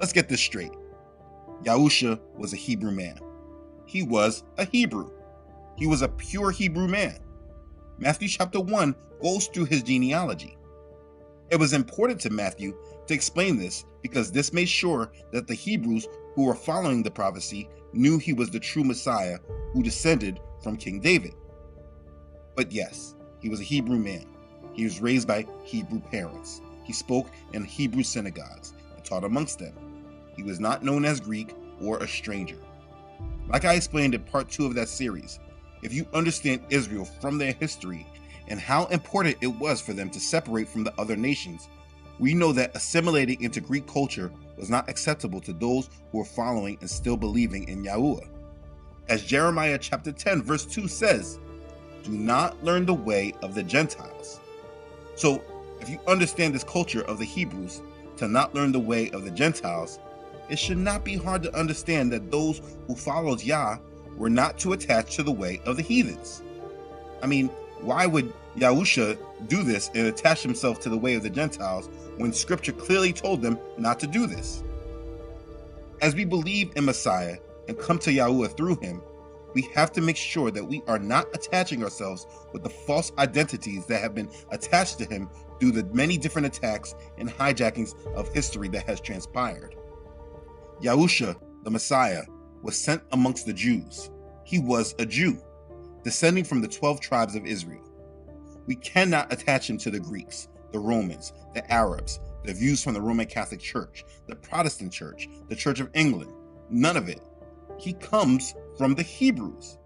Let's get this straight. YAHUSHA was a Hebrew man. He was a Hebrew. He was a pure Hebrew man. Matthew chapter 1 goes through his genealogy. It was important to Matthew to explain this because this made sure that the Hebrews who were following the prophecy knew he was the true Messiah who descended from King David. But yes, he was a Hebrew man. He was raised by Hebrew parents. He spoke in Hebrew synagogues and taught amongst them. He was not known as Greek or a stranger. Like I explained in part 2 of that series, if you understand Israel from their history and how important it was for them to separate from the other nations, we know that assimilating into Greek culture was not acceptable to those who were following and still believing in Yahuwah. As Jeremiah chapter 10 verse 2 says, "Do not learn the way of the Gentiles." So if you understand this culture of the Hebrews to not learn the way of the Gentiles, it should not be hard to understand that those who followed Yah were not to attach to the way of the heathens. I mean, why would YAHUSHA do this and attach himself to the way of the Gentiles when scripture clearly told them not to do this? As we believe in Messiah and come to Yahuwah through him, we have to make sure that we are not attaching ourselves with the false identities that have been attached to him through the many different attacks and hijackings of history that has transpired. YAHUSHA, the Messiah, was sent amongst the Jews. He was a Jew, descending from the 12 tribes of Israel. We cannot attach him to the Greeks, the Romans, the Arabs, the views from the Roman Catholic Church, the Protestant Church, the Church of England. None of it. He comes from the Hebrews.